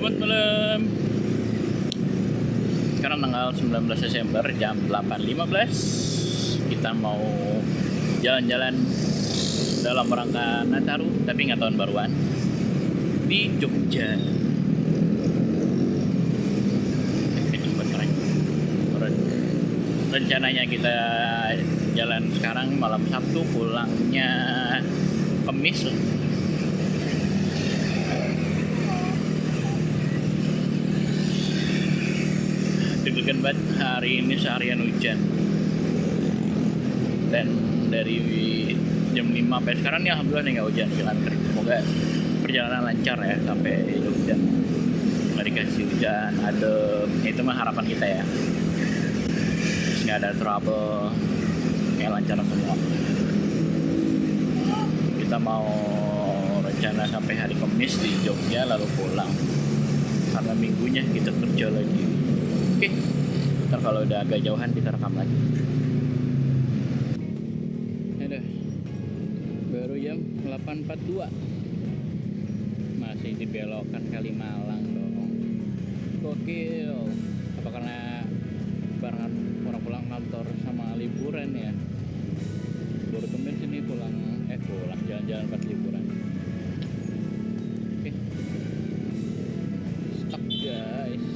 Selamat malam. Sekarang tanggal 19 Desember jam 8.15. Kita mau jalan-jalan dalam rangka Nataru, tapi nggak tahun baruan, di Jogja. Tempat keren. Rencananya kita jalan sekarang malam Sabtu, pulangnya Kamis. Deg-degan banget, hari ini seharian hujan. Dan dari jam 5 sampai sekarang nih alhamdulillah nih nggak hujan, jalan kering. Semoga perjalanan lancar ya sampai Jogja. Nggak dikasih hujan, adem. Itu mah harapan kita ya. Terus nggak ada trouble, kayak lancar semua. Kita mau rencana sampai hari Kamis di Jogja lalu pulang. Karena minggunya kita kerja lagi. Oke, ntar kalau udah agak jauhan kita rekam lagi. Udah, baru jam 8.42. Masih di belokan Kalimalang dong. Gokil. Apa karena barengan orang pulang kantor sama liburan ya? Baru tumben sini pulang jalan-jalan pas liburan. Oke, stuck guys.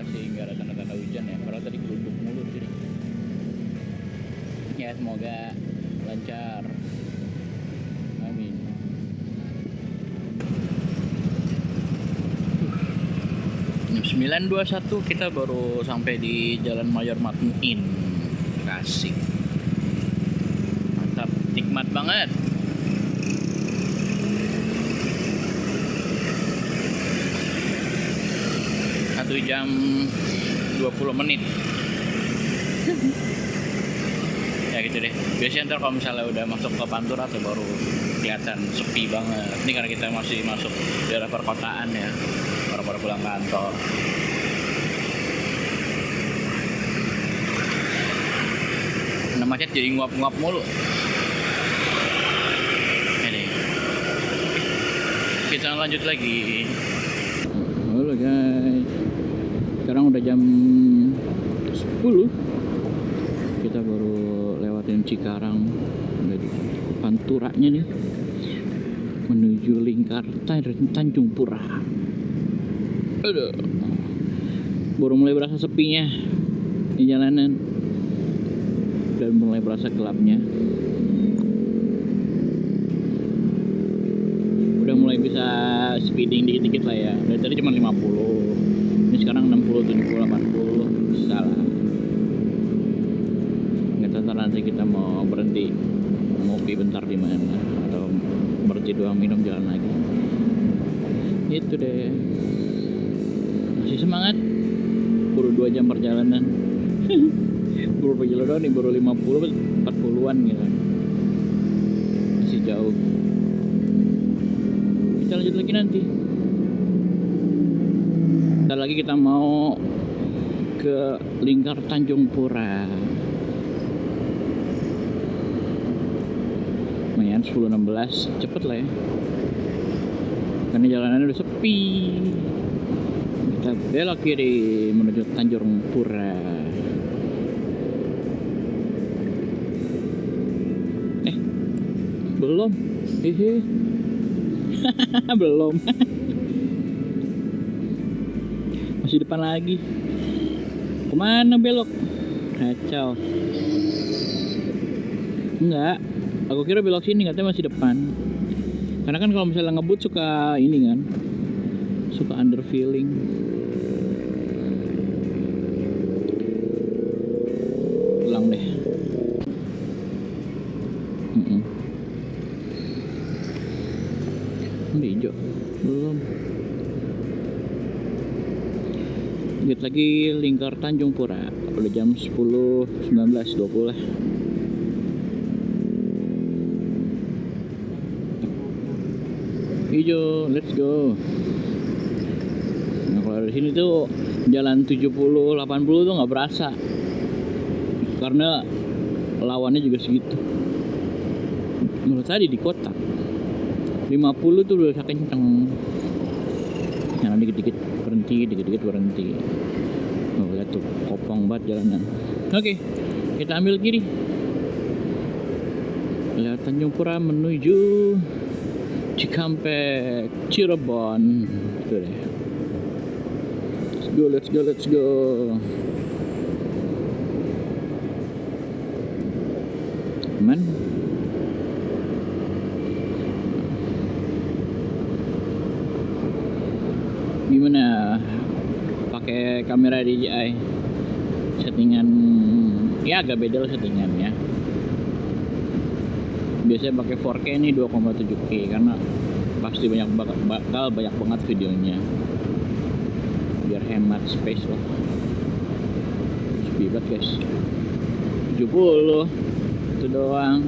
Sehingga ada tanda-tanda hujan ya, padahal tadi geluduk mulu sih. Ya semoga lancar, amin. Jam 9.21 kita baru sampai di Jalan Mayor Matmuin, Bekasi. Mantap, nikmat banget. Jam 20 menit. Ya gitu deh. Biasanya ntar kalau misalnya udah masuk ke Pantura tuh baru kelihatan sepi banget. Ini karena kita masih masuk daerah perkotaan ya, baru pulang kantor. Karena macet jadi nguap-nguap mulu. Ini. Kita lanjut lagi. Halo guys, sekarang udah jam 10. Kita baru lewatin Cikarang dari Panturanya nih menuju Lingkarta Tanjung Pura. Aduh, baru mulai berasa sepinya di jalanan dan mulai berasa gelapnya. Udah mulai bisa speeding dikit-dikit lah ya. Dari tadi cuma 50. Ini sekarang 60, 70, 80. Salah. Nggak tahu nanti kita mau berhenti ngopi bentar di mana atau berhenti doang minum jalan lagi. Itu deh. Masih semangat. Baru 2 jam perjalanan. Baru perjalanan nih baru 50, 40-an gitu. Masih jauh. Kita lanjut lagi nanti. Ntar lagi kita mau ke Lingkar Tanjung Pura. Lumayan 10.16, cepet lah ya. Karena jalanannya udah sepi. Kita belok kiri menuju Tanjung Pura. Belum. Belum. Masih depan lagi. Kemana belok? Kacau. Enggak, aku kira belok sini, katanya masih depan. Karena kan kalau misalnya ngebut suka ini kan, suka under feeling. Pulang deh. Di hijau belum. Lihat lagi Lingkar Tanjung Pura. Udah jam 10, 19, 20 lah. Hijau, let's go. Nah kalau dari sini tuh jalan 70, 80 tuh nggak berasa. Karena lawannya juga segitu. Menurut tadi di kota. 50 tuh udah kenceng. Yang dikit-dikit berhenti. Oh, lihat tuh kopong banget jalanan. Oke, kita ambil kiri. Lewat Tanjung Pura menuju Cikampek, Cirebon. Tuh deh. Let's go. Aman. Gimana pakai kamera DJI? Settingan ya agak beda lah settingannya. Biasanya pakai 4K ini 2,7K karena pasti bakal banyak banget videonya. Biar hemat space lah. Sepi banget guys. 70 itu doang.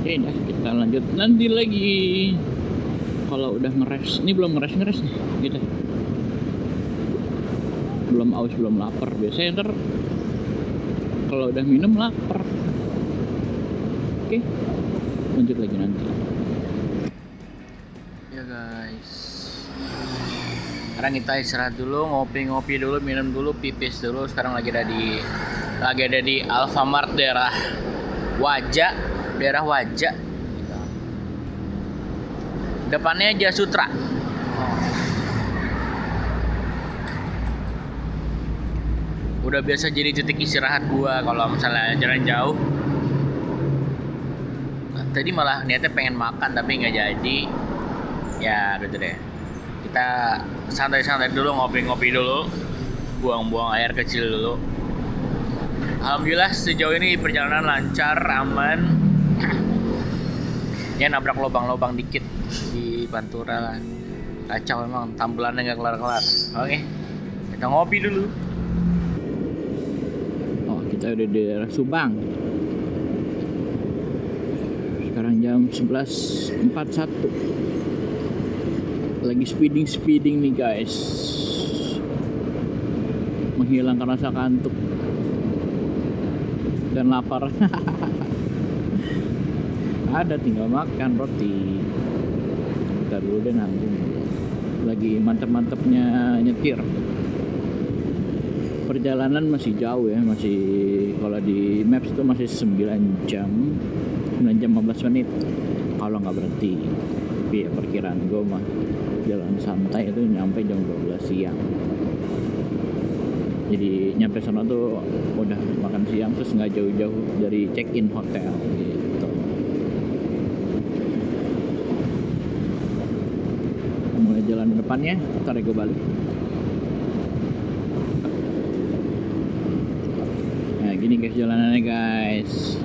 Oke dah, kita lanjut nanti lagi kalau udah ngeres. Ini belum ngeres nih gitu. Belum aus, belum lapar. Biasanya ntar kalau udah minum lapar. Oke, lanjut lagi nanti ya guys. Sekarang kita istirahat dulu, ngopi dulu, minum dulu, pipis dulu. Sekarang lagi ada di Alfamart daerah Wajah. Depannya Jasutra. Udah biasa jadi titik istirahat gua kalau misalnya jalan jauh. Tadi malah niatnya pengen makan tapi nggak jadi. Ya gitu deh. Kita santai-santai dulu, ngopi dulu, buang-buang air kecil dulu. Alhamdulillah sejauh ini perjalanan lancar, aman. Ya nabrak lubang-lubang dikit di Pantura lah. Kacau emang, tambelannya nggak kelar-kelar. Oke, kita ngopi dulu. Oh, kita udah di daerah Subang. Sekarang jam 11.41. Lagi speeding nih guys. Menghilangkan rasa kantuk dan lapar. Ada tinggal makan roti. Kita dulu deh nanggung. Lagi mantep-mantepnya nyetir. Perjalanan masih jauh ya, masih kalau di Maps itu masih 9 jam 15 menit kalau nggak berhenti. Tapi ya perkiraan gue mah jalan santai itu nyampe jam 12 siang. Jadi nyampe sana tuh udah makan siang, terus nggak jauh-jauh dari check-in hotel gitu. Mulai jalan depannya, ntar gue balik. Nah gini guys jalanannya guys.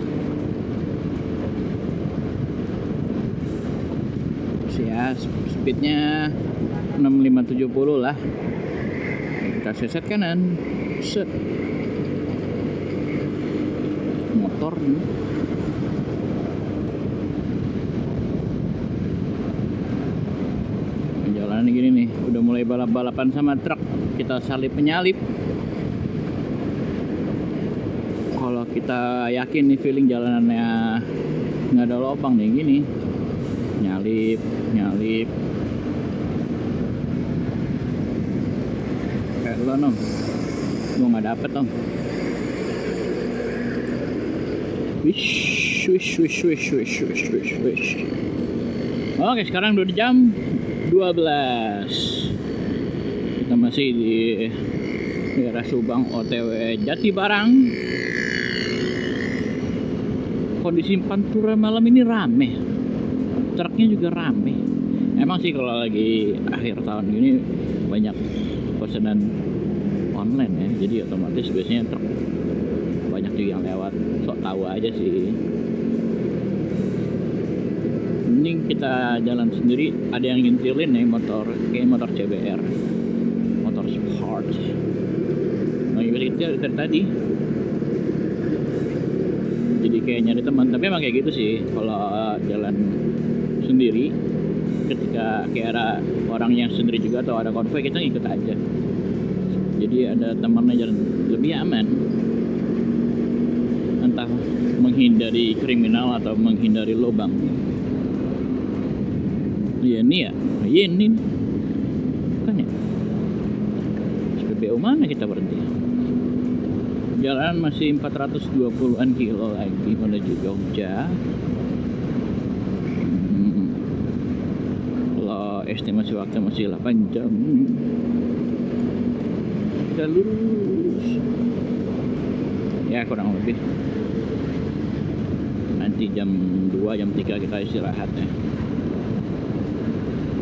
Ya speednya 65-70 lah. Kita seset kanan, set motor nih. Jalanan gini nih, udah mulai balap-balapan sama truk. Kita salip penyalip. Kalau kita yakin nih feeling jalanannya nggak ada lubang nih gini, nyalip kayak lo nong, gue nggak dapet dong. Wish. Oke, sekarang udah jam 12. Kita masih di daerah Subang, OTW Jatibarang. Kondisi Pantura malam ini rame, truknya juga rame. Emang sih kalau lagi akhir tahun gini banyak pesanan online ya, jadi otomatis biasanya truk banyak juga yang lewat. Sok tahu aja sih. Ini kita jalan sendiri, ada yang ngintilin nih motor, kayak motor CBR, motor sport. Nah itu dari tadi. Jadi kayak nyari teman, tapi emang kayak gitu sih kalau jalan sendiri. ketika kayak ada orang yang sendiri juga atau ada konvoy, kita ikut aja. Jadi ada temannya jalan lebih aman, entah menghindari kriminal atau menghindari lubang. Iya ini ya, iya ini kan ya. SPBU mana kita berhenti? Jalan masih 420-an kilo lagi menuju Jogja. Kalau estimasi waktu masih 8 jam. Kita lurus. Ya kurang lebih. Nanti jam 2, jam 3 kita istirahat ya.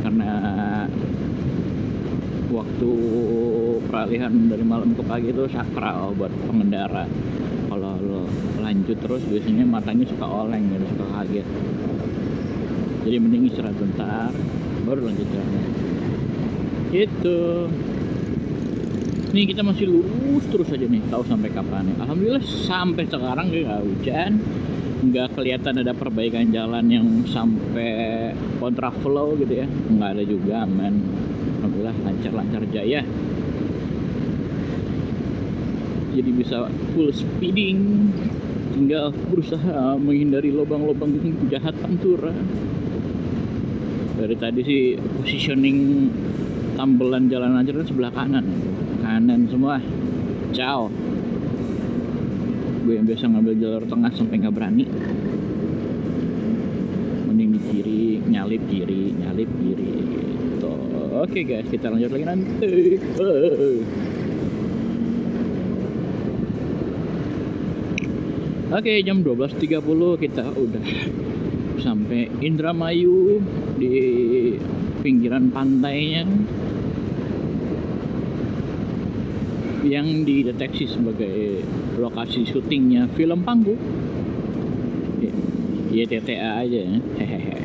Karena waktu peralihan dari malam ke pagi itu sakral buat pengendara. Kalau lo lanjut terus biasanya matanya suka oleng gitu, suka kaget. Jadi mending istirahat bentar baru lanjut jalan. Itu. Nih kita masih lurus terus aja nih, tahu sampai kapan ya. Alhamdulillah sampai sekarang nggak hujan, nggak kelihatan ada perbaikan jalan yang sampai kontraflow gitu ya, nggak ada juga, aman. Alhamdulillah lancar-lancar jaya. Jadi bisa full speeding, tinggal berusaha menghindari lubang-lubang jahat Pantura. Dari tadi sih positioning tambelan jalan lancar sebelah kanan semua. Ciao. Gue yang biasa ngambil jalur tengah sampai nggak berani. Mending di kiri, nyalip kiri gitu. Oke guys, kita lanjut lagi nanti. Oke, jam 12.30 kita udah sampai Indramayu di pinggiran pantainya yang dideteksi sebagai lokasi syutingnya film panggung. Ya TTA aja ya. Hehehe.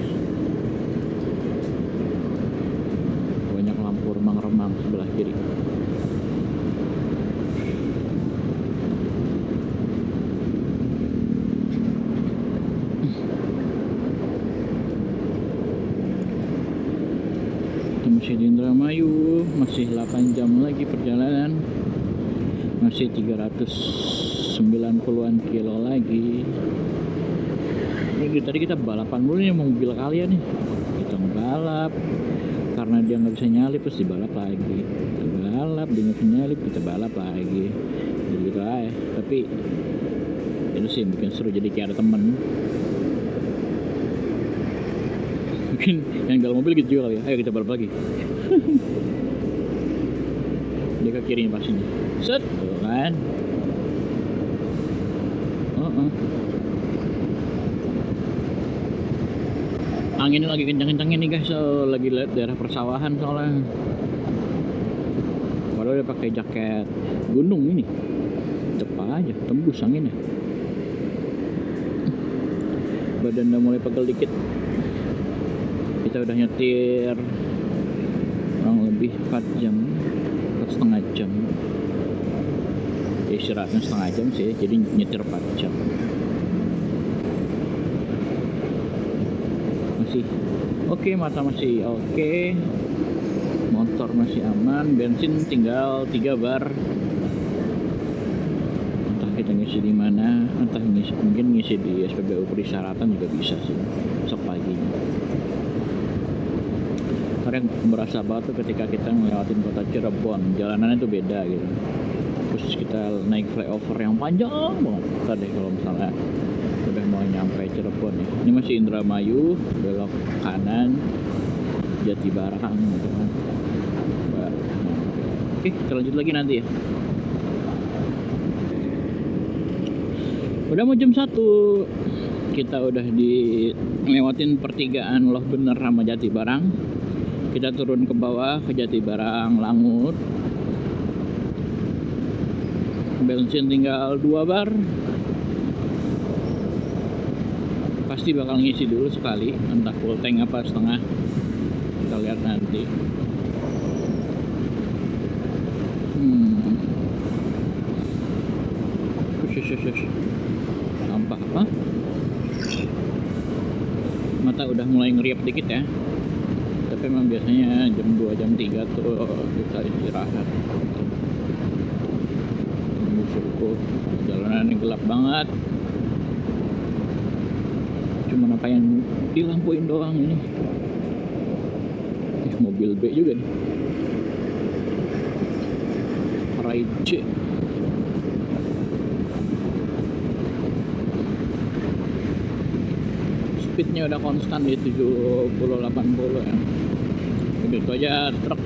Banyak lampu remang-remang sebelah kiri. Kita masih di Indramayu, masih 8 jam lagi perjalanan. Masih 390-an kilo lagi. Ini tadi kita balapan dulu nih mobil kalian nih. Kita balap karena dia nggak bisa nyalip, terus dibalap lagi. Kita balap, dia nggak bisa nyalip, kita balap lagi. Jadi gitu aja. Tapi itu sih bikin seru, jadi kayak ada temen. Mungkin yang dalam mobil gitu juga kali ya. Ayo kita balap lagi. Dia ke kiri pastinya. Set, tuh kan. Anginnya lagi kencang-kencangnya nih guys, so, lagi lihat daerah persawahan soalnya. Padahal udah pakai jaket gunung ini, tetep aja tembus anginnya. Badan udah mulai pegel dikit. Kita udah nyetir kurang lebih 4 jam, 4,5 jam. Istirahatnya setengah jam sih, jadi nyetir 4 jam. Masih oke, mata masih oke, motor masih aman, bensin tinggal 3 bar. Entah kita ngisi di mana, entah mungkin ngisi di SPBU Perisaratan juga bisa sih besok pagi. Karena berasa banget tuh ketika kita ngelewatin kota Cirebon, jalanannya tuh beda gitu. Terus kita naik flyover yang panjang banget tadi kalau misalnya udah mau nyampe Cirebon ya. Ini masih Indramayu, belok kanan Jatibarang gitu kan. Oke, kita lanjut lagi nanti ya. Udah mau jam 1, kita udah lewatin pertigaan Loh Bener sama Jatibarang. Kita turun ke bawah ke Jatibarang Langut. Bensin tinggal 2 bar. Pasti bakal ngisi dulu sekali, entah full tank apa setengah, kita lihat nanti. Sampah apa? Mata udah mulai ngeriap dikit ya. tapi emang biasanya jam 2 jam 3 tuh kita istirahat. Tunggu suku, jalanan gelap banget, cuma apa yang dilampuin doang ini. Mobil B juga nih, Ride C. Speednya udah konstan di 70-80 ya. Begitu aja truk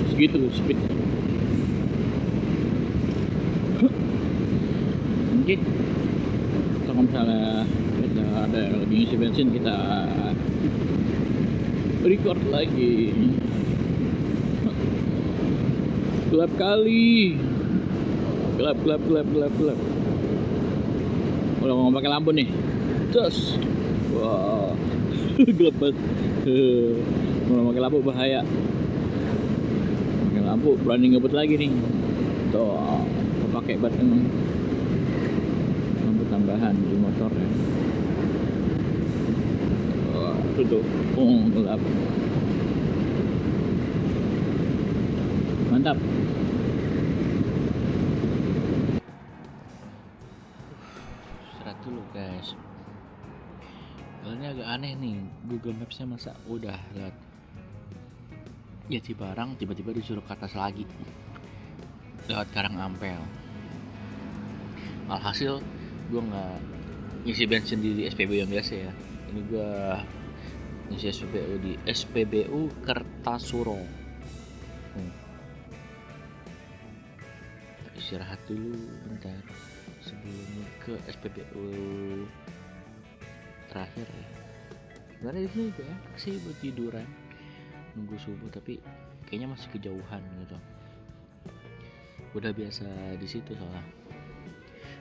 segitu speed. Oke, kalau misalnya kita ada lagi isi bensin, kita record lagi. Gelap kali, gelap. Kalau mau pakai lampu nih, terus wah, gelap banget. Kalau pakai lampu bahaya. Pakai lampu berani ngebut lagi nih. Tuh, pakai bat emang. Lampu tambahan di motor ya. Wah, tuh, gelap. Mantap. Istirahat dulu guys. Ini agak aneh nih, Google Maps-nya masa udah lihat Jatibarang tiba-tiba disuruh ke atas lagi lewat Karangampel. Alhasil gue nggak ngisi bensin di SPBU yang biasa ya, ini gue ngisi SPBU di SPBU Kertasuro. Istirahat dulu bentar sebelum ke SPBU terakhir ya. Sebenarnya di sini juga sih buat tiduran nunggu subuh, tapi kayaknya masih kejauhan gitu. Udah biasa di situ soalnya.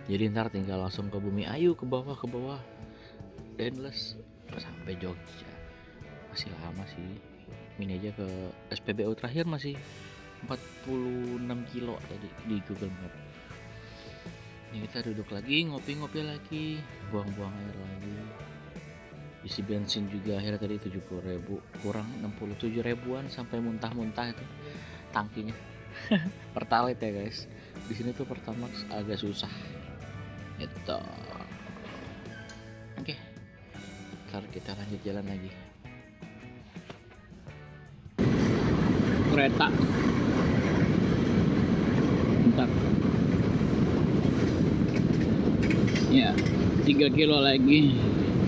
Jadi ntar tinggal langsung ke Bumi Ayu, ke bawah endless sampai Jogja. Masih lama sih. Ini aja ke SPBU terakhir masih 46 kilo tadi di Google Map. Ini kita duduk lagi, ngopi-ngopi lagi, buang-buang air lagi. Isi bensin juga akhirnya tadi 70.000, kurang 67 ribuan sampai muntah-muntah itu tangkinya. Pertalite ya guys. Di sini tuh Pertamax agak susah. Gitu. Oke. Ntar kita lanjut jalan lagi. Kereta. Bentar. Ya, 3 kilo lagi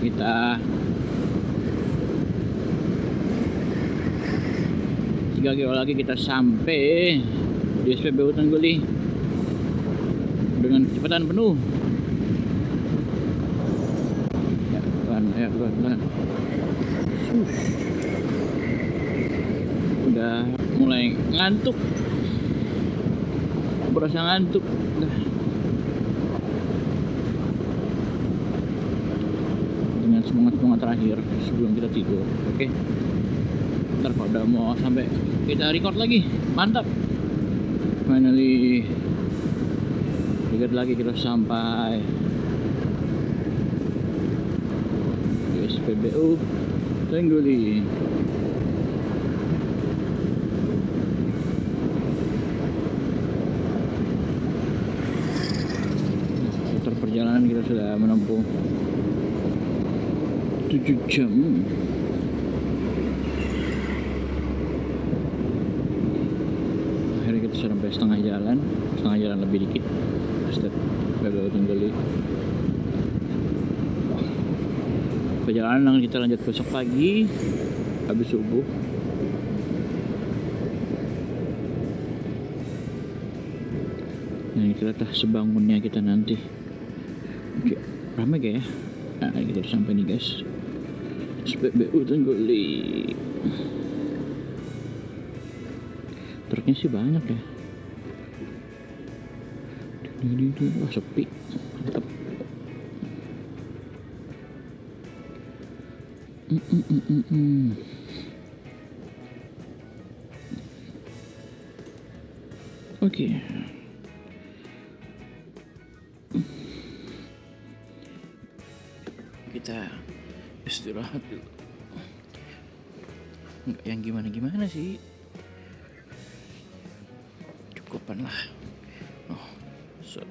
kita 3 kilo lagi kita sampai di SPBU Tengguli dengan kecepatan penuh. Ya, pelan. Udah mulai ngantuk, berasa ngantuk. Dengan semangat terakhir sebelum kita tidur. Oke. Ntar kalau udah mau sampai kita record lagi. Mantap. Finally dikit lagi kita sampai di SPBU Tengguli. Setelah perjalanan kita sudah menempuh 7 jam. Akhirnya kita sudah sampai setengah jalan lebih dikit. SPBU Tengguli. Perjalanan kita lanjut besok pagi habis subuh. Nah, kita lihat sebangunnya kita nanti. Oke, ramai gak ya? Nah, kita udah sampai nih guys. SPBU Tengguli. Truknya sih banyak ya. Wah, sepi. Mantap. Oke. Kita istirahat dulu. Nggak yang gimana-gimana sih, cukupan lah. Oh, set,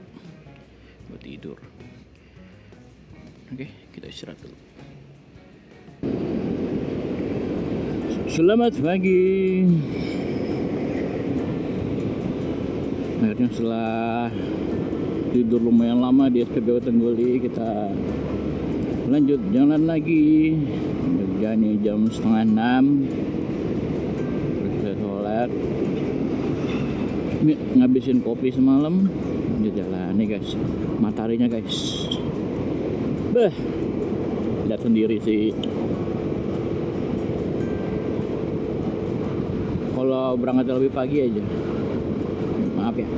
buat tidur. Oke, kita istirahat dulu. Selamat pagi. Akhirnya setelah tidur lumayan lama di SPBU Tengguli, kita lanjut jalan lagi. Jogja nih jam 5:30. Terus saya sholat, ini ngabisin kopi semalam, lanjut jalan nih guys. Mataharinya guys, beh, lihat sendiri sih. Kalau berangkat lebih pagi aja, maaf ya.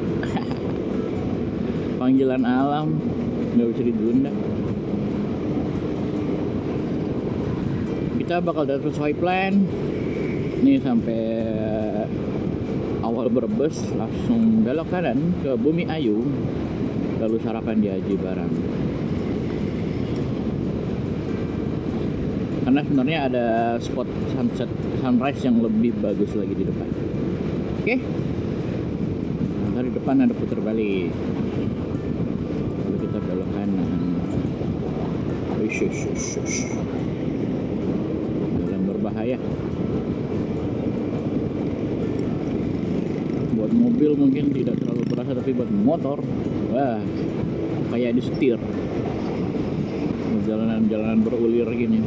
Panggilan alam nggak bisa ditunda. Kita bakal datang sesuai plan nih sampai awal Brebes, langsung belok kanan ke Bumi Ayu, lalu sarapan di Aji Barang. Karena sebenarnya ada spot sunrise yang lebih bagus lagi di depan. Oke, dari depan ada putar balik, lalu kita belok kanan. Jalan berbahaya. Buat mobil mungkin tidak terlalu berasa, tapi buat motor, wah, kayak disetir. Jalanan berulir gini.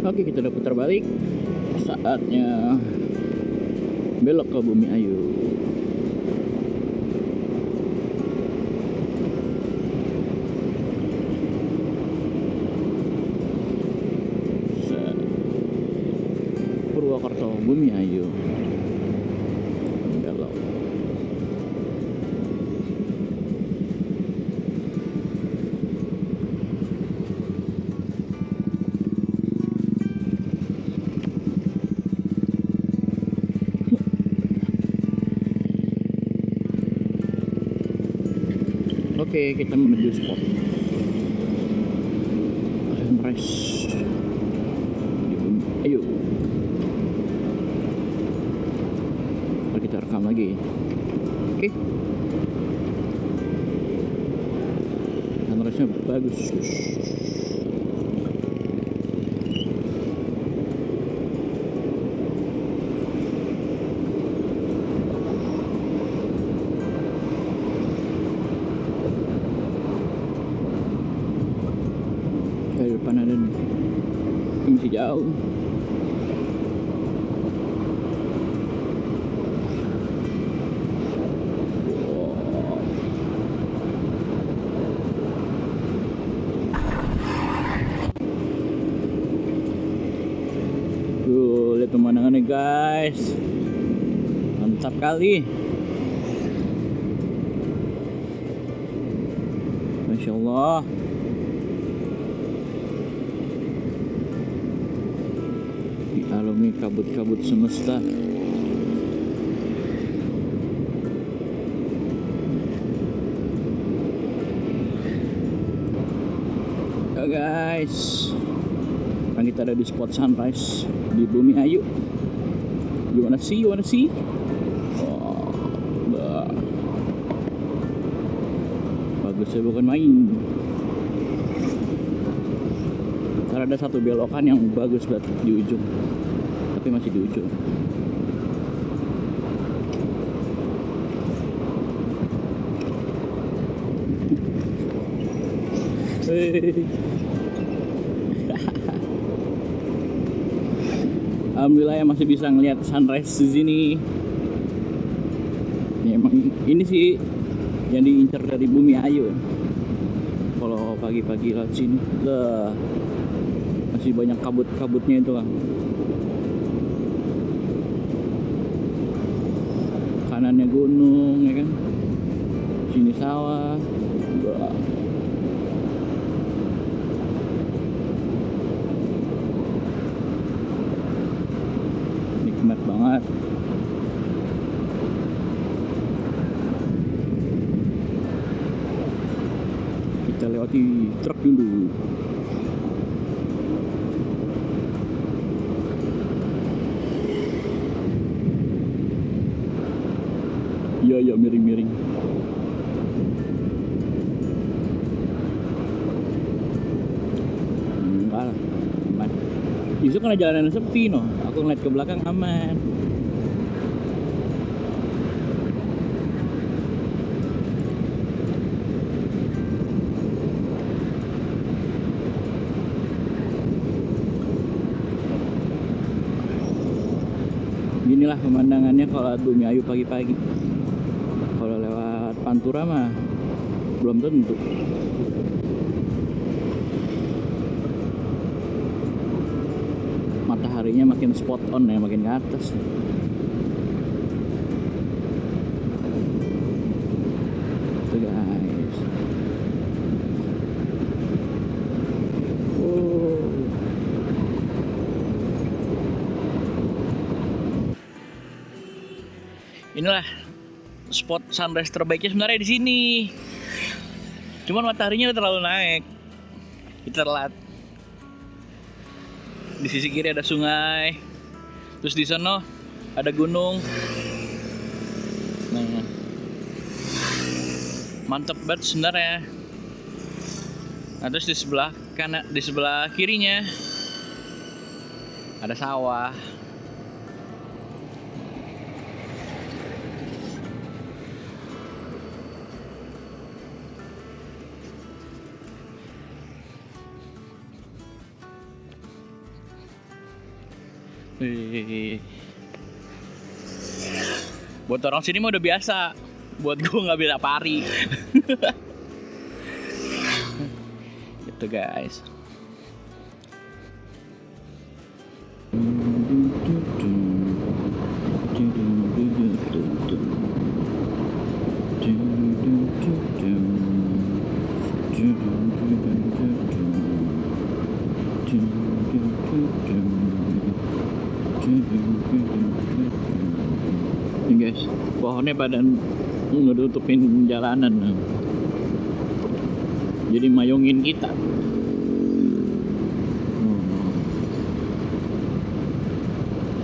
Oke, kita udah putar balik. Saatnya belok ke Bumi Ayu. Purwokerto, Bumi Ayu. Belok. Oke, kita menuju spot sunrise di Bumi Ayu. Lalu kita rekam lagi. Oke, sunrise-nya bagus. Kayak depan ada nih, masih jauh. Tuh, lihat pemandangannya guys, mantap kali. Masya Allah. Dialami kabut-kabut semesta. Ya guys, sekarang kita ada di spot sunrise di Bumi Ayu. You wanna see? Oh, bagusnya bukan main. Karena ada satu belokan yang bagus banget di ujung, tapi masih di ujung. Alhamdulillah ya masih bisa ngelihat sunrise di sini. Ya, emang ini sih yang diincar dari Bumi Ayu. Kalau pagi-pagi lewat sini, masih banyak kabut-kabutnya itu lah. Kanannya gunung, ya kan? Sini sawah. truk dulu. Iya, miring-miring. Enggak lah, aman. Justru karena jalanan sepi no, aku ngeliat ke belakang aman. Inilah pemandangannya kalau Bumi Ayu pagi-pagi. Kalau lewat Pantura mah belum tentu. Mataharinya makin spot on ya, makin ke atas. Tuh guys. Inilah spot sunrise terbaiknya sebenarnya di sini. Cuman mataharinya udah terlalu naik. Kita telat. Di sisi kiri ada sungai. Terus di sana ada gunung. Nah, mantep banget sebenarnya. Nah, terus di sebelah kanan, di sebelah kirinya ada sawah. Buat orang sini mah udah biasa. Buat gue nggak bisa pari. Gitu guys. Ini guys, pohonnya pada nutupin jalanan, jadi mayungin kita.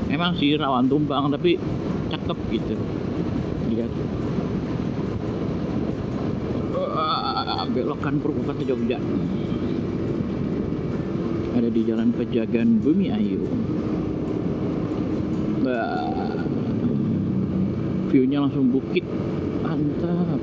Emang sih rawan tumbang, tapi cakep gitu. Lihat. Belokan Purwokerto Jogja. Ada di Jalan Pejagan Bumi Ayu. View-nya langsung bukit, mantap.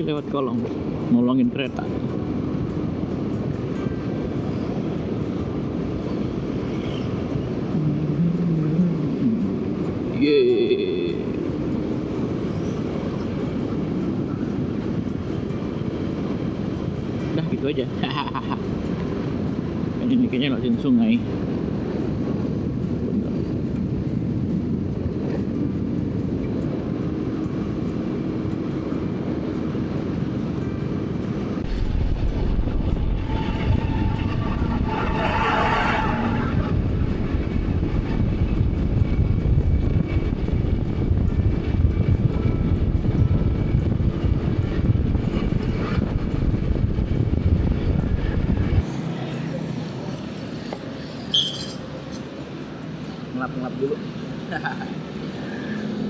Lewat kolong, nolongin kereta. Yeay. Udah gitu aja. Ini kayaknya lewatin sungai. Ngelap-ngelap dulu.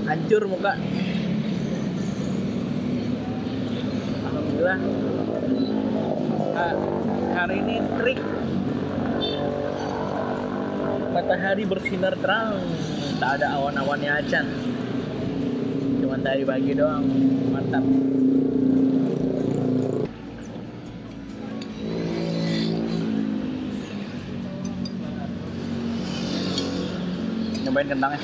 Hancur muka. Alhamdulillah hari ini terik, matahari bersinar terang, tak ada awan-awannya acan, cuman dari pagi doang. Mantap. Nyobain kentangnya.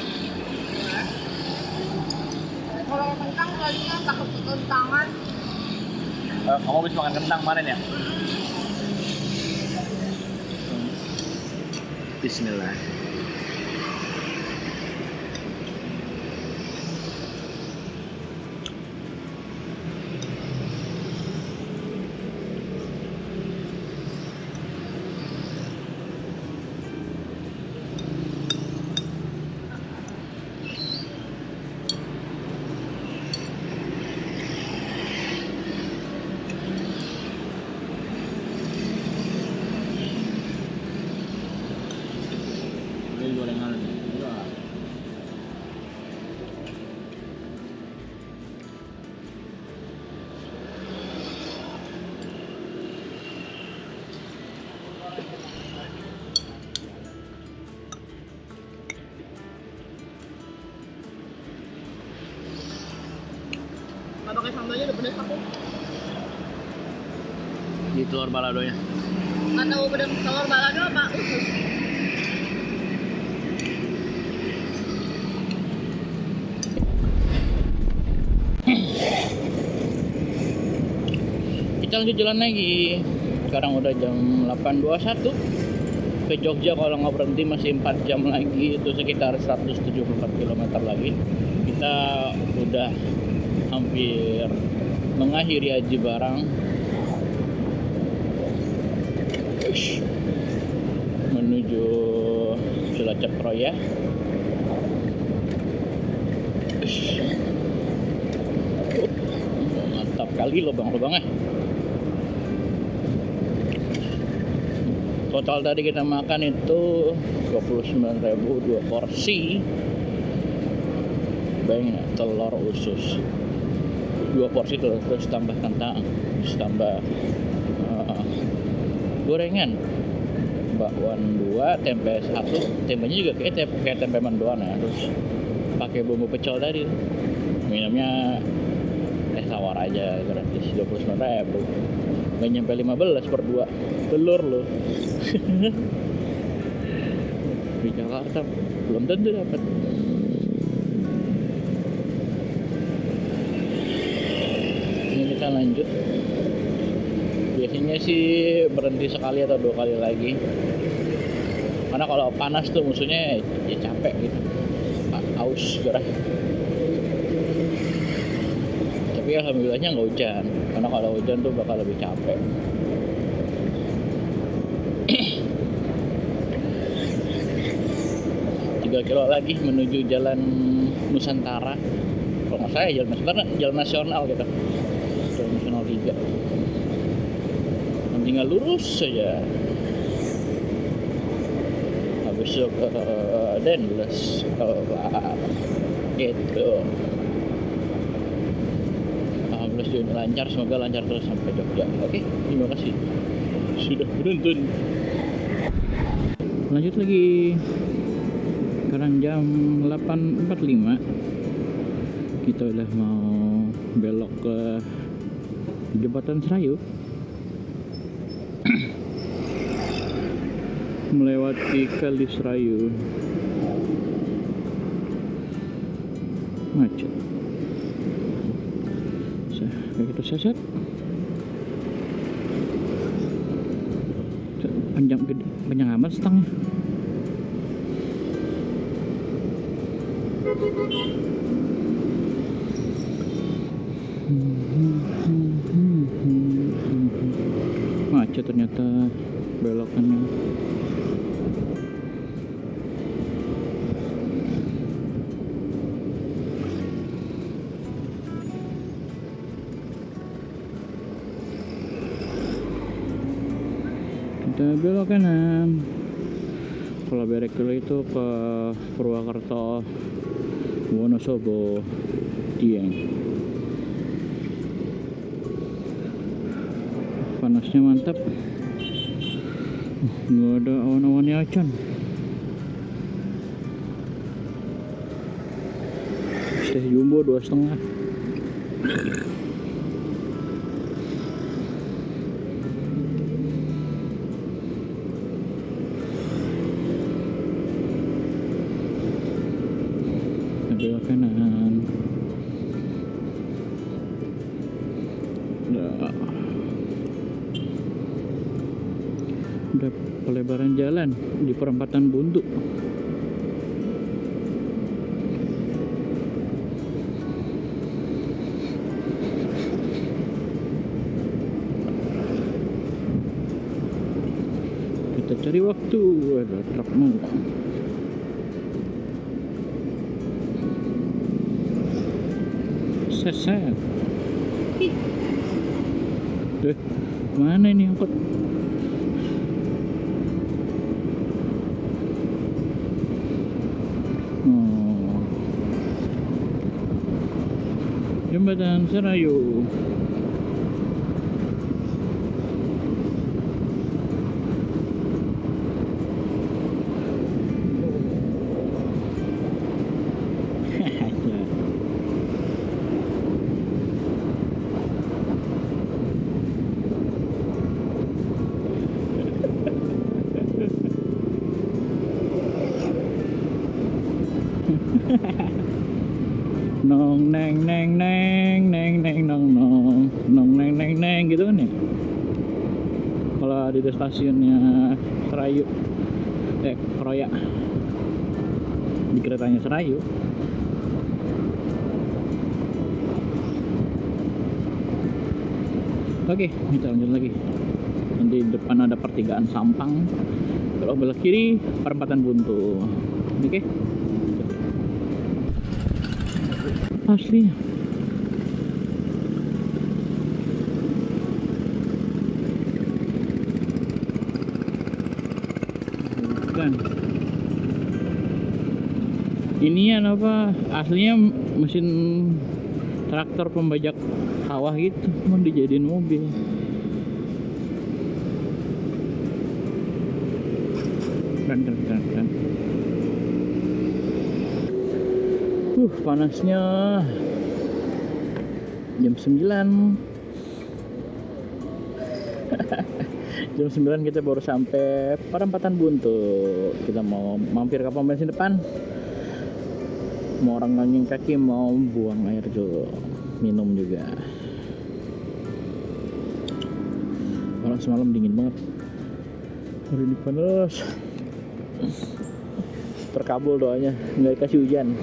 Kalau kentang kalinya takut kentangan. Kamu habis makan kentang kemarin ya? Bismillah. Ini gorengan. Enggak. Nggak pakai sambalnya udah pedas aku. Di telur baladonya. Nggak tahu pedas telur balado apa usus. Kita lanjut jalan lagi. Sekarang udah jam 8.21. Ke Jogja kalau nggak berhenti masih 4 jam lagi, itu sekitar 174 km lagi. Kita udah hampir mengakhiri Aji Barang. Menuju Cilacap Raya. Mantap kali lubang-lubangnya. Total tadi kita makan itu 29.000 2 porsi. Bayangin ya, telur usus 2 porsi telur, terus tambah kentang, terus tambah gorengan, bakwan 2, tempe 1. Tempenya juga kayak tempe mendoan ya. Terus pakai bumbu pecel tadi. Minumnya teh tawar aja gratis 29.000. Gak nyampe 15 per 2 telur loh. Di Jakarta belum tentu dapat. Ini kita lanjut. Biasanya sih berhenti sekali atau 2 kali lagi. Karena kalau panas tuh musuhnya ya capek gitu. Aus gerah. Tapi alhamdulillahnya nggak hujan. Karena kalau hujan tuh bakal lebih capek. 3 kilo lagi menuju Jalan Nusantara. Kalau nggak salah Jalan Nusantara, Jalan Nasional gitu. Jalan Nasional 3. Tinggal lurus saja. Habis itu ke Dendles. Gitu. Alhamdulillah juga lancar, semoga lancar terus sampai Jogja. Oke, terima kasih sudah menonton. Lanjut lagi. Sekarang jam 8.45. Kita udah mau belok ke Jembatan Serayu. Melewati Kali Serayu. Macet. Kayak gitu sesat. Panjang amat stangnya. Macet ternyata belokannya. Kita belok kanan. Kalau belok dulu itu ke Purwakarta, Wonosobo, Dieng. Panasnya mantap. Nggak ada awan-awannya acan. Teh jumbo 2,5. Belok kanan. Udah pelebaran jalan di perempatan Buntu. Kita cari waktu, ada truk mau. Seset. Mana ini angkot? Oh. Jembatan Serayu. Nong neng neng neng neng neng nong nong nong neng neng neng gitu kan ya. Kalau di stasiunnya Serayu, Kroya, di keretanya Serayu. Oke, kita lanjut lagi. Nanti depan ada pertigaan Sampang, kalau belok kiri perempatan Buntu. Oke. Aslinya bukan inian apa, aslinya mesin traktor pembajak sawah gitu, mau dijadiin mobil. Keren. Panasnya jam 9. Jam 9 kita baru sampai perempatan Buntu. Kita mau mampir ke pom bensin depan. Mau orang ngangin kaki, mau buang air dulu, minum juga. Orang semalam dingin banget, hari ini panas. Terkabul doanya, nggak dikasih hujan.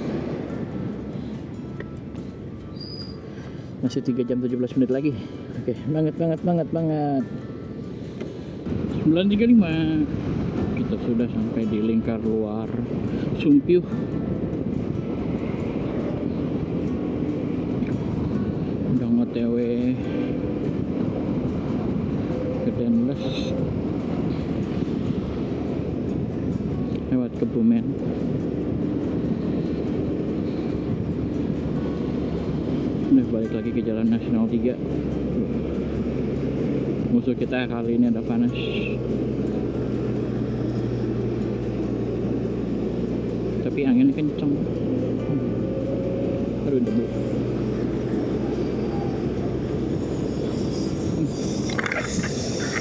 Masih 3 jam 17 menit lagi. Oke, banget. 9.35. Kita sudah sampai di lingkar luar Sumpiuh. Udah OTW ke Denles lewat Kebumen. Udah balik lagi ke Jalan Nasional 3. Musuh kita kali ini ada panas. Tapi anginnya kenceng. Aduh, debu.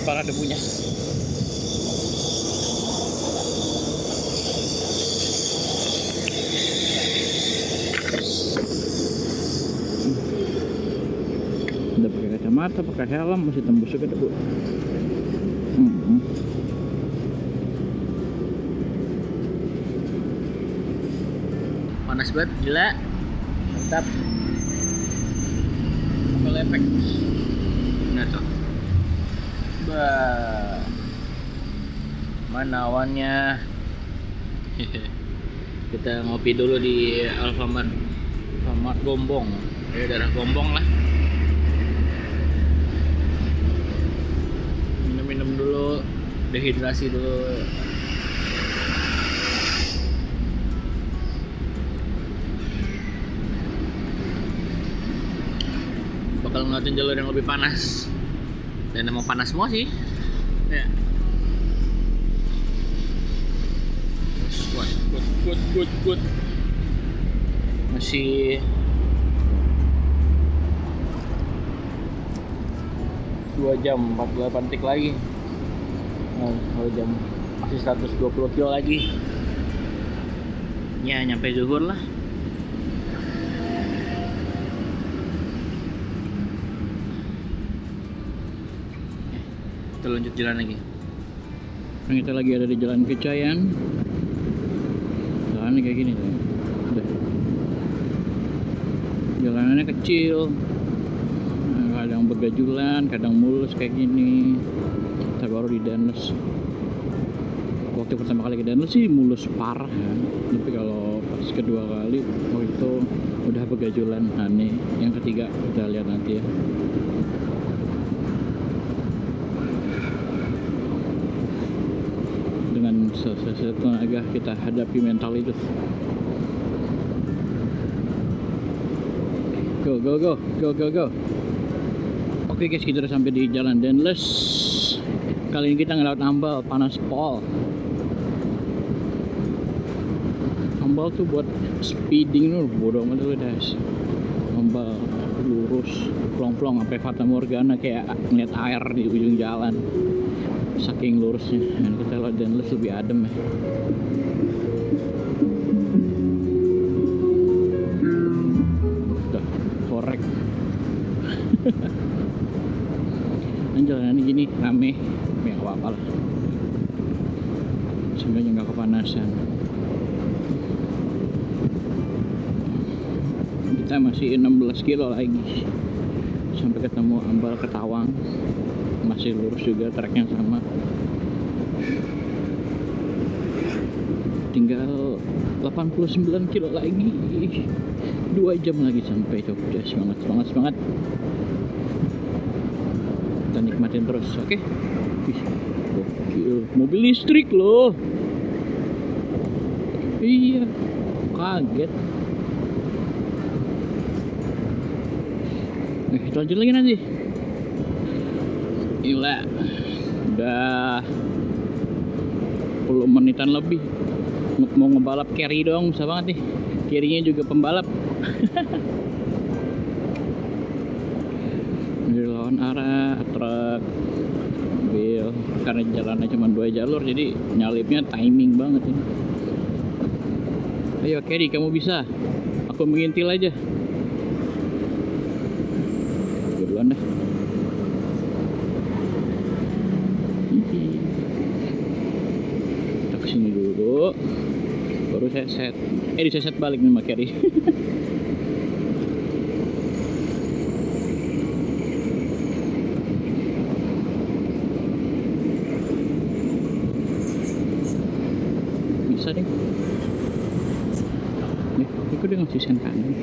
Parah debunya. Udah pakai kacamata, pakai helm, masih tembus juga debu. Panas banget, gila. Mantap. Sampai lepek. Nah tuh. Bah. Mana awannya? Kita ngopi dulu di Alfamart. Alfamart Gombong. Daerah Gombong lah. Minum dulu, dehidrasi dulu. Bakal ngeliatin jalur yang lebih panas. Dan emang panas semua sih. Ya. Good. Masih 2 jam 48 detik lagi. Nah, 2 jam masih 120 kilo lagi. Ya, nyampe zuhur lah. Kita lanjut jalan lagi. Sekarang kita lagi ada di Jalan Kecayan. Jalannya kayak gini tuh. Udah. Jalanannya kecil, kadang bergajulan, kadang mulus kayak gini. Kita baru di Danles. Waktu pertama kali ke Danles sih mulus parah ya. Tapi kalau pas kedua kali waktu itu udah bergajulan aneh. Yang ketiga kita lihat nanti ya. Dengan sesuatu tenaga kita hadapi mental itu. Go go go go go go. Oke guys, kita udah sampai di Jalan Danles. Kali ini kita ngelaut ambal panas pol. Ambal tuh buat speeding lu, bodoh amat lu guys. Ambal lurus, plong-plong sampai Fata Morgana kayak ngeliat air di ujung jalan. Saking lurusnya. Dan kita lewat Danles lebih adem ya. Udah korek. Dan jalanannya gini rame, ya apa-apa lah. Sebenarnya nggak kepanasan. Kita masih 16 kilo lagi sampai ketemu Ambal Ketawang. Masih lurus juga, treknya sama. Tinggal 89 kilo lagi, 2 jam lagi sampai Jogja. Semangat, semangat, semangat. Kita nikmatin terus, oke? Gokil, mobil listrik loh. Iya, kaget. Kita lanjut lagi nanti. Gila, udah 10 menitan lebih. Mau ngebalap carry dong, bisa banget nih. Carry-nya juga pembalap. Dari lawan arah truk, mobil. Karena jalannya cuma 2 jalur, jadi nyalipnya timing banget ini. Ayo carry, kamu bisa. Aku mengintil aja. Duluan dah. Kita kesini dulu, baru saya set. Diseset balik nih sama carry. Bisa deh. Nih, itu dia ngasih sen kanan.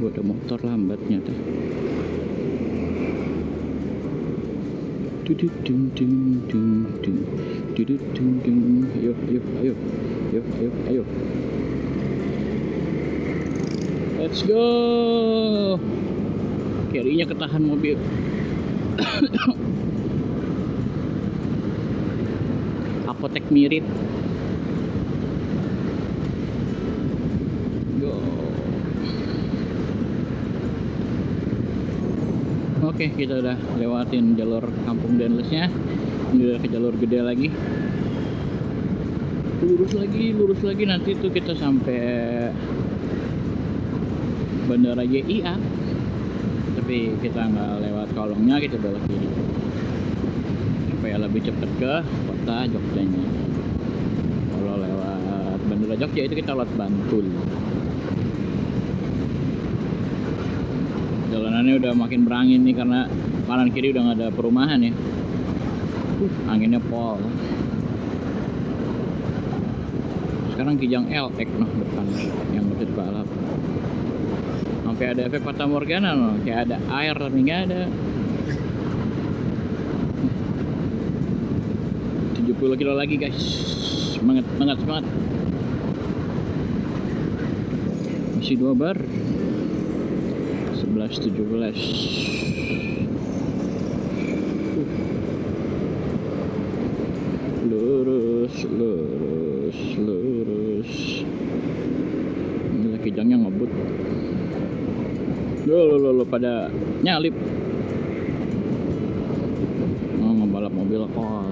Ada motor lambatnya tuh. Ayo, ayo, ayo, ayo, ayo, ayo. Let's go. Carry-nya ketahan mobil. Apotek mirip. Go. Oke, kita udah lewatin jalur Kampung Danlesnya. Ini udah ke jalur gede lagi. Lurus lagi nanti tuh kita sampai Bandara YIA. Tapi kita nggak lewat kolongnya, kita belok kiri supaya lebih cepat ke kota Jogjanya. Kalau lewat Bandara Jogja itu kita lewat Bantul. Jalanannya udah makin berangin nih karena kanan kiri udah nggak ada perumahan ya. Anginnya pol. Sekarang Kijang LX noh depan yang masih balap. Sampai ada efek Fata Morgana loh, kayak ada air tapi nggak ada. 70 kilo lagi guys. Semangat, semangat, semangat. Masih 2 bar. 11-17. Lurus. Ini lagi Kijangnya ngebut. Lo pada nyalip. Oh, ngebalap mobil kol.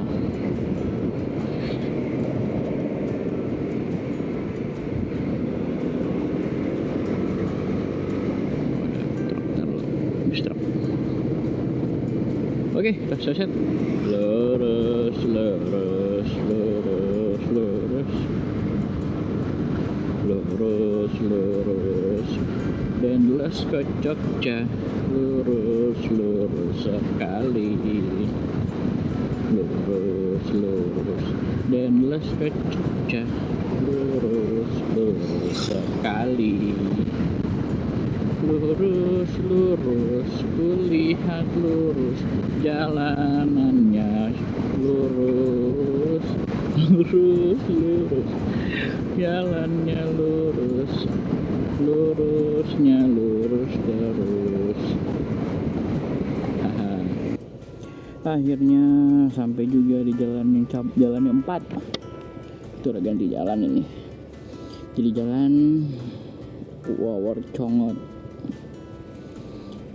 Oke, kita set. Lurus. lurus, Dendles ke Jogja, lurus sekali, lurus, Dendles ke Jogja, lurus sekali, lurus, kulihat lurus, jalanannya lurus, jalannya lurusnya lurus terus. Haha. Akhirnya sampai juga di jalan yang 4. Itu udah ganti jalan ini. Jadi jalan Wawor Congot.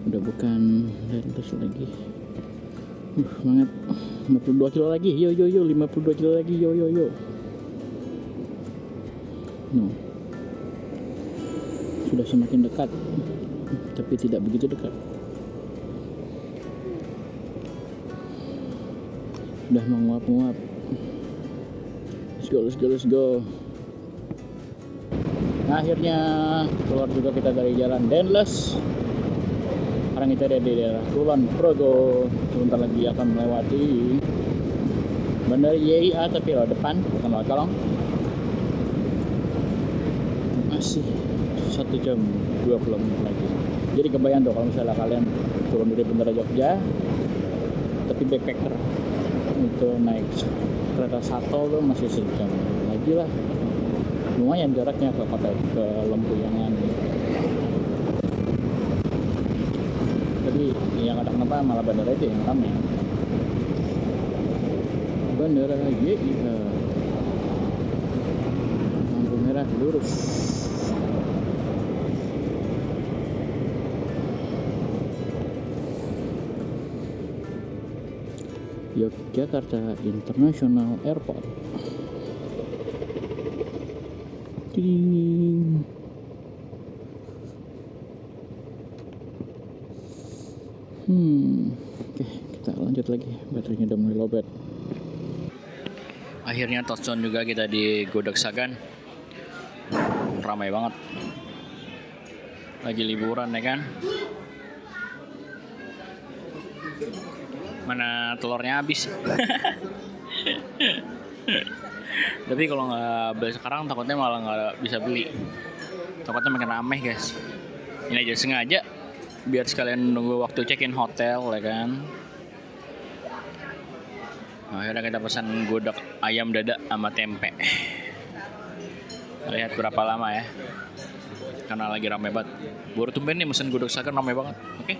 Udah bukan Dendles lagi. Semangat. 52 kilo lagi. Yo 52 kilo lagi. Yo. No. Sudah semakin dekat, tapi tidak begitu dekat. Sudah menguap. Let's go. Nah, akhirnya keluar juga kita dari jalan Dendles. Sekarang kita ada di daerah Kulon Progo. Sebentar lagi akan melewati Bandara YIA, tapi lewat depan, bukan lewat Kalong. Masih 1 jam 20 menit lagi. Jadi kebayang tuh kalau misalnya kalian turun dari Bandara Jogja tapi backpacker itu naik kereta shuttle tuh masih 1 jam lagi lah. Lumayan jaraknya ke kota, ke Lempuyangan. Tapi yang kadang kenapa malah bandara itu yang ramai. Bandara YIA lampu merah lurus. Yogyakarta International Airport. Ding. Oke, kita lanjut lagi. Baterainya udah mulai lowbat. Akhirnya touchdown juga kita di Godok Sagan. Ramai banget. Lagi liburan ya kan? Mana telurnya habis. Tapi kalau nggak beli sekarang takutnya malah nggak bisa beli. Takutnya makin ramai guys. Ini aja sengaja biar sekalian nunggu waktu check-in hotel ya kan. Akhirnya kita pesan godok ayam dada sama tempe. Lihat berapa lama ya. Karena lagi ramai banget. Baru tumben nih mesen godok Sagan ramai banget. Oke.